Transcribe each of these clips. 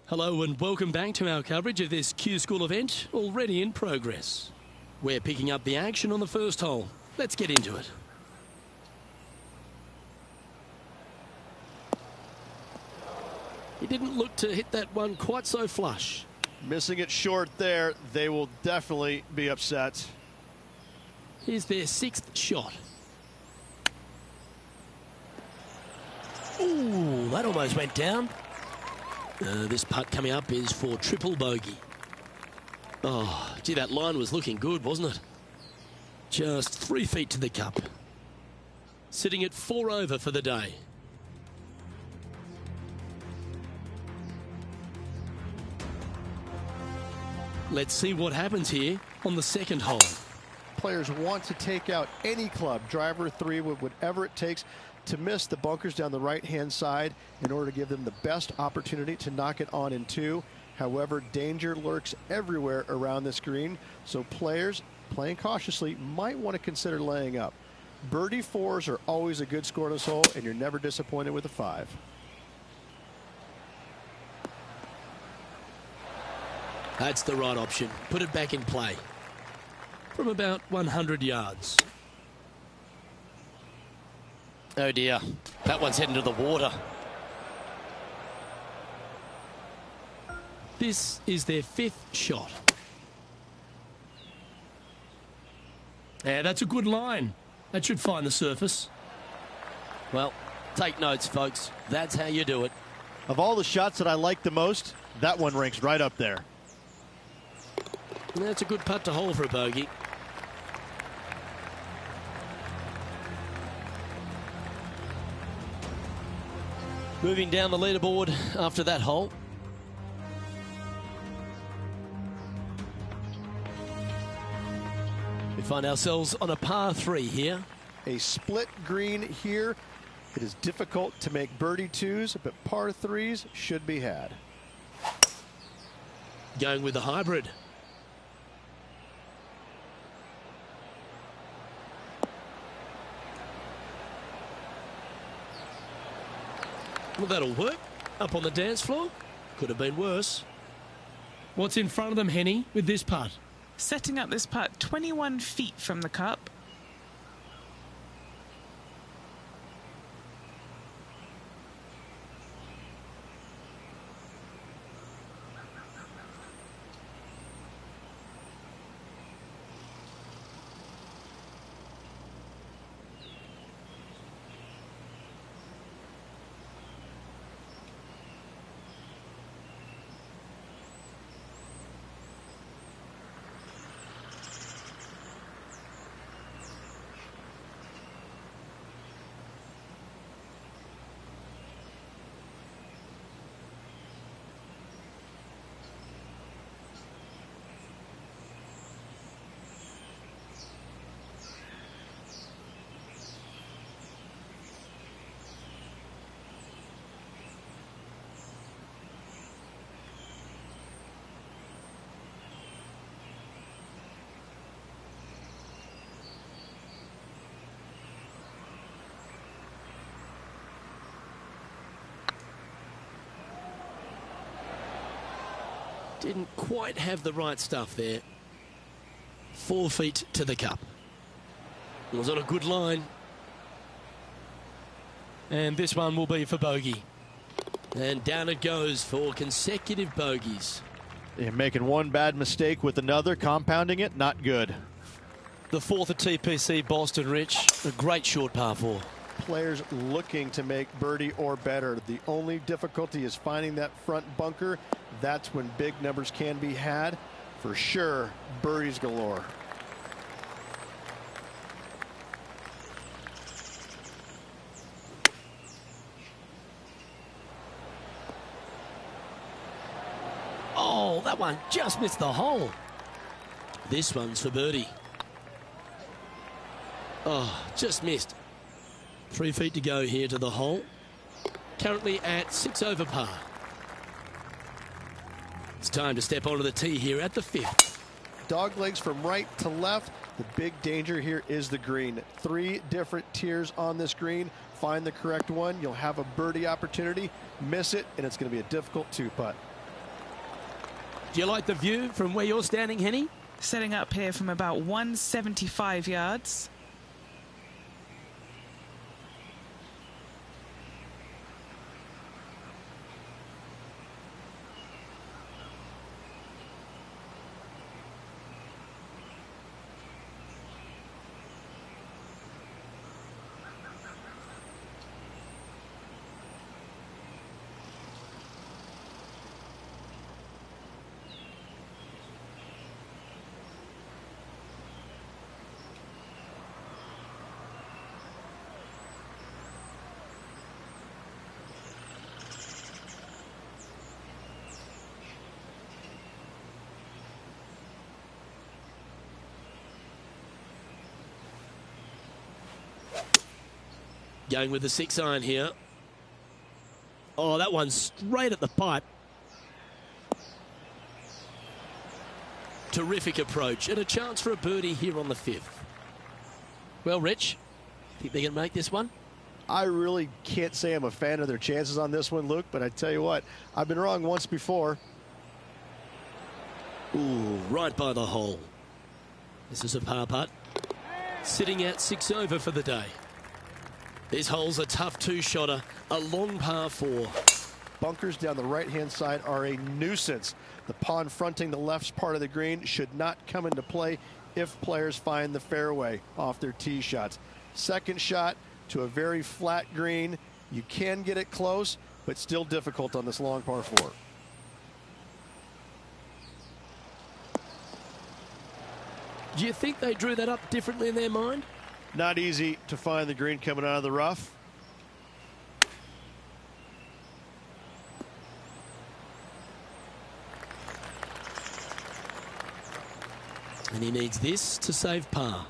Hello and welcome back to our coverage of this Q School event, already in progress. We're picking up the action on the first hole. Let's get into it. He didn't look to hit that one quite so flush. Missing it short there, they will definitely be upset. Here's their sixth shot. Ooh, that almost went down. This putt coming up is for triple bogey. Oh, gee, that line was looking good, wasn't it? Just 3 feet to the cup. Sitting at 4 over for the day. Let's see what happens here on the second hole. Players want to take out any club, driver, three, whatever it takes to miss the bunkers down the right-hand side in order to give them the best opportunity to knock it on in two. However, danger lurks everywhere around this green, so players playing cautiously might want to consider laying up. Birdie fours are always a good score on this hole, and you're never disappointed with a 5. That's the right option. Put it back in play. From about 100 yards. Oh dear, that one's heading to the water. This is their 5th shot. Yeah, that's a good line. That should find the surface. Well, take notes, folks. That's how you do it. Of all the shots that I like the most, that one ranks right up there. That's a good putt to hole for a bogey. Moving down the leaderboard after that hole. We find ourselves on a par 3 here. A split green here. It is difficult to make birdie 2s, but par 3s should be had. Going with the hybrid. Well, that'll work. Up on the dance floor. Could have been worse. What's in front of them, Henny, with this putt? Setting up this putt 21 feet from the cup. Didn't quite have the right stuff there. 4 feet to the cup. It was on a good line. And this one will be for bogey. And down it goes for consecutive bogeys. You're making one bad mistake with another, compounding it, not good. The 4th at TPC Boston, Rich. A great short par 4. Players looking to make birdie or better. The only difficulty is finding that front bunker. That's when big numbers can be had. For sure, birdies galore. Oh, that one just missed the hole. This one's for birdie. Oh, just missed. 3 feet to go here to the hole. Currently at 6 over par. It's time to step onto the tee here at the 5th. Dog legs from right to left. The big danger here is the green. 3 different tiers on this green. Find the correct one. You'll have a birdie opportunity. Miss it, and it's going to be a difficult 2-putt. Do you like the view from where you're standing, Henny? Setting up here from about 175 yards. Going with the 6-iron here. Oh, that one's straight at the pipe. Terrific approach and a chance for a birdie here on the 5th. Well, Rich, think they can make this one? I really can't say I'm a fan of their chances on this one, Luke, but I tell you what, I've been wrong once before. Ooh, right by the hole. This is a par putt. Sitting at 6 over for the day. This hole's a tough 2-shotter, a long par 4. Bunkers down the right-hand side are a nuisance. The pond fronting the left part of the green should not come into play if players find the fairway off their tee shots. Second shot to a very flat green. You can get it close, but still difficult on this long par 4. Do you think they drew that up differently in their mind? Not easy to find the green coming out of the rough. And he needs this to save par.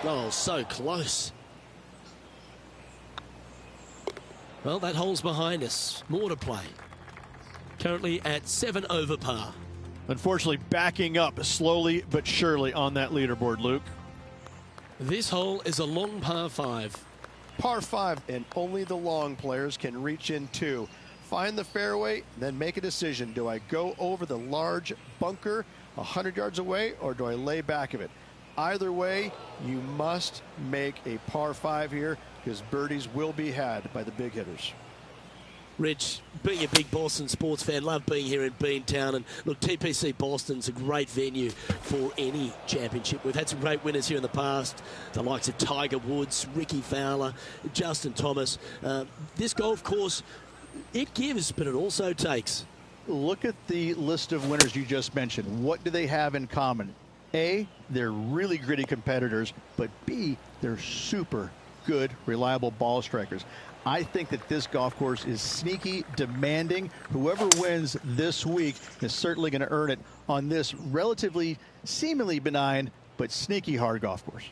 Oh, so close. Well, that hole's behind us. More to play. Currently at 7 over par. Unfortunately, backing up slowly but surely on that leaderboard, Luke. This hole is a long par 5. Par 5, and only the long players can reach in 2. Find the fairway, then make a decision. Do I go over the large bunker 100 yards away, or do I lay back of it? Either way, you must make a par 5 here, because birdies will be had by the big hitters. Rich, being a big Boston sports fan, love being here in Beantown. And look, TPC Boston's a great venue for any championship. We've had some great winners here in the past, the likes of Tiger Woods, Ricky Fowler, Justin Thomas. This golf course, it gives, but it also takes. Look at the list of winners you just mentioned. What do they have in common? A, they're really gritty competitors, but B, they're super good, reliable ball strikers. I think that this golf course is sneaky, demanding. Whoever wins this week is certainly going to earn it on this relatively, seemingly benign, but sneaky hard golf course.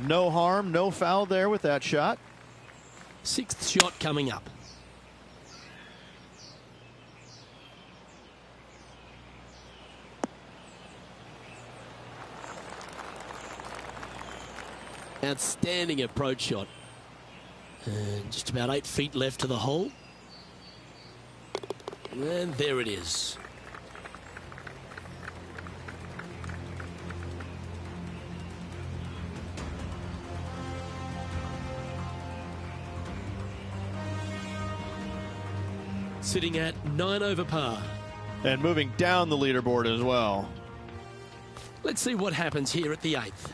No harm, no foul there with that shot. 6th shot coming up. Outstanding approach shot. And just about 8 feet left to the hole. And there it is. Sitting at 9 over par. And moving down the leaderboard as well. Let's see what happens here at the 8th.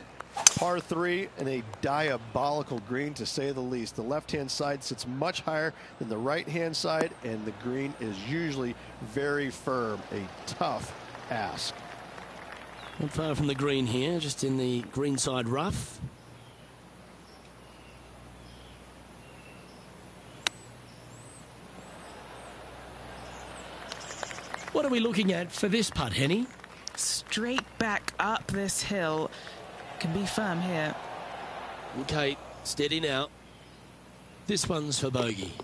Par 3 and a diabolical green, to say the least. The left-hand side sits much higher than the right-hand side, and the green is usually very firm. A tough ask. Not far from the green here, just in the green side rough. What are we looking at for this putt, Henny? Straight back up this hill. Can be firm here. Okay, steady now. This one's for bogey.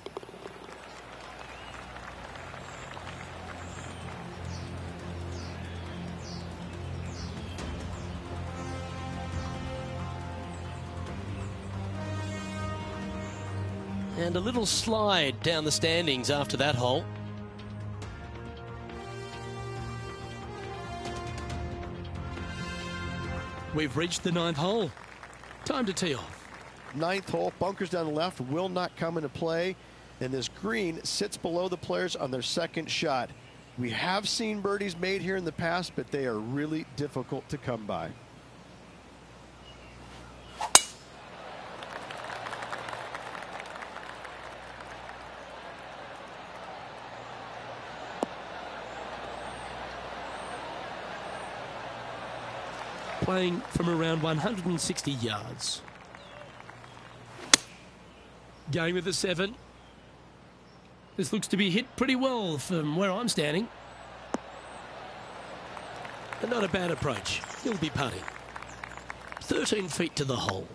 And a little slide down the standings after that hole. We've reached the 9th hole. Time to tee off. 9th hole, bunkers down the left will not come into play, and this green sits below the players on their second shot. We have seen birdies made here in the past, but they are really difficult to come by. Playing from around 160 yards. Going with the 7. This looks to be hit pretty well from where I'm standing. And not a bad approach. He'll be putting. 13 feet to the hole.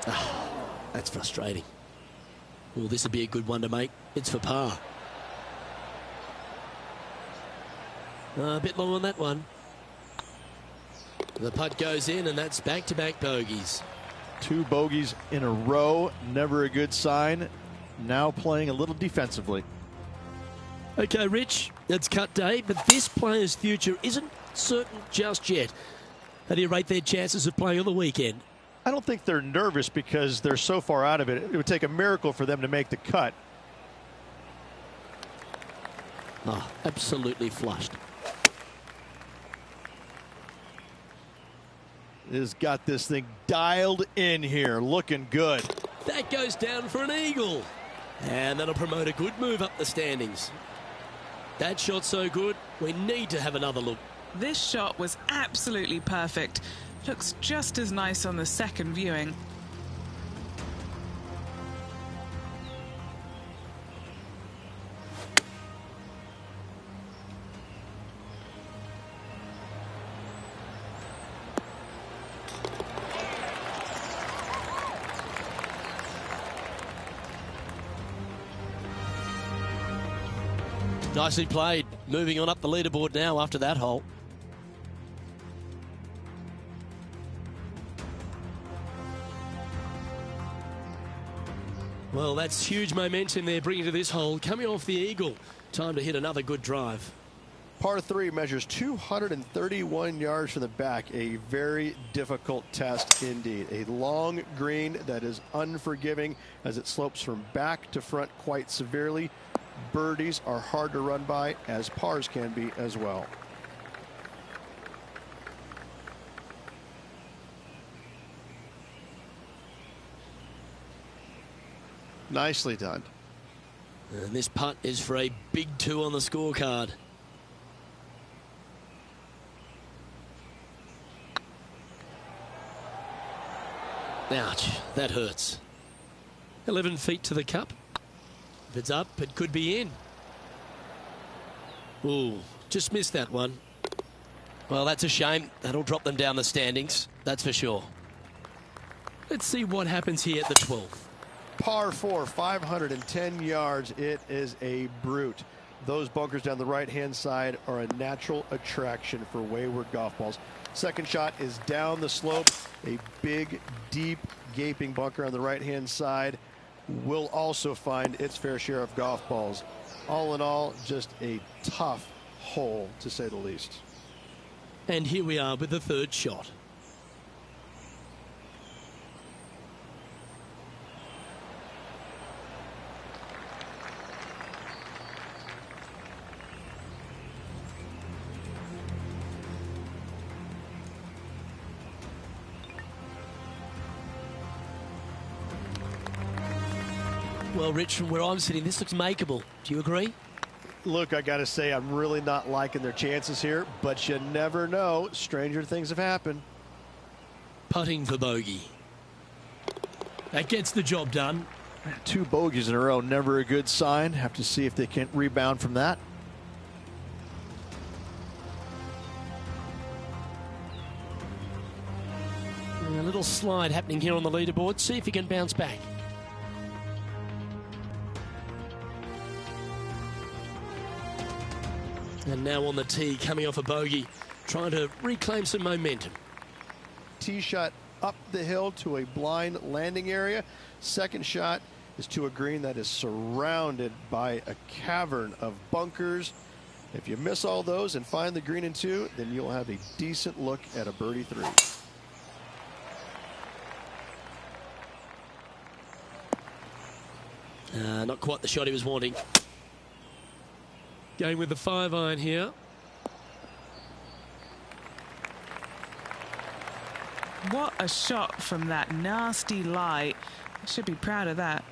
Ah, that's frustrating. Well, this would be a good one to make. It's for par. A bit long on that one. The putt goes in, and that's back-to-back bogeys. 2 bogeys in a row, never a good sign. Now playing a little defensively. Okay, Rich, it's cut day, but this player's future isn't certain just yet. How do you rate their chances of playing on the weekend? I don't think they're nervous because they're so far out of it. It would take a miracle for them to make the cut. Oh, absolutely flushed. Has got this thing dialed in here, looking good. That goes down for an eagle. And that'll promote a good move up the standings. That shot so good, we need to have another look. This shot was absolutely perfect. Looks just as nice on the second viewing. Nicely played. Moving on up the leaderboard now after that hole. Well, that's huge momentum they're bringing to this hole. Coming off the eagle. Time to hit another good drive. Par 3 measures 231 yards from the back. A very difficult test indeed. A long green that is unforgiving as it slopes from back to front quite severely. Birdies are hard to run by, as pars can be as well. Nicely done. And this putt is for a big 2 on the scorecard. Ouch, that hurts. 11 feet to the cup. If it's up, it could be in. Ooh, just missed that one. Well, that's a shame. That'll drop them down the standings, that's for sure. Let's see what happens here at the 12th. Par 4, 510 yards. It is a brute. Those bunkers down the right-hand side are a natural attraction for wayward golf balls. Second shot is down the slope. A big, deep, gaping bunker on the right-hand side will also find its fair share of golf balls. All in all, just a tough hole, to say the least. And here we are with the third shot. Well, Rich, from where I'm sitting, this looks makeable. Do you agree? Look, I got to say, I'm really not liking their chances here, but you never know. Stranger things have happened. Putting for bogey. That gets the job done. 2 bogeys in a row, never a good sign. Have to see if they can rebound from that. A little slide happening here on the leaderboard. See if he can bounce back. And now on the tee, coming off a bogey, trying to reclaim some momentum. Tee shot up the hill to a blind landing area. Second shot is to a green that is surrounded by a cavern of bunkers. If you miss all those and find the green in 2, then you'll have a decent look at a birdie 3. Not quite the shot he was wanting. Going with the 5-iron here. What a shot from that nasty lie. Should be proud of that.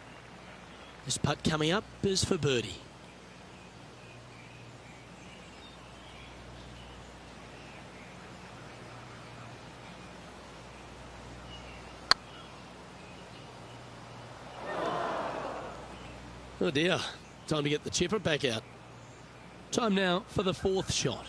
This putt coming up is for birdie. Oh dear, time to get the chipper back out. Time now for the 4th shot.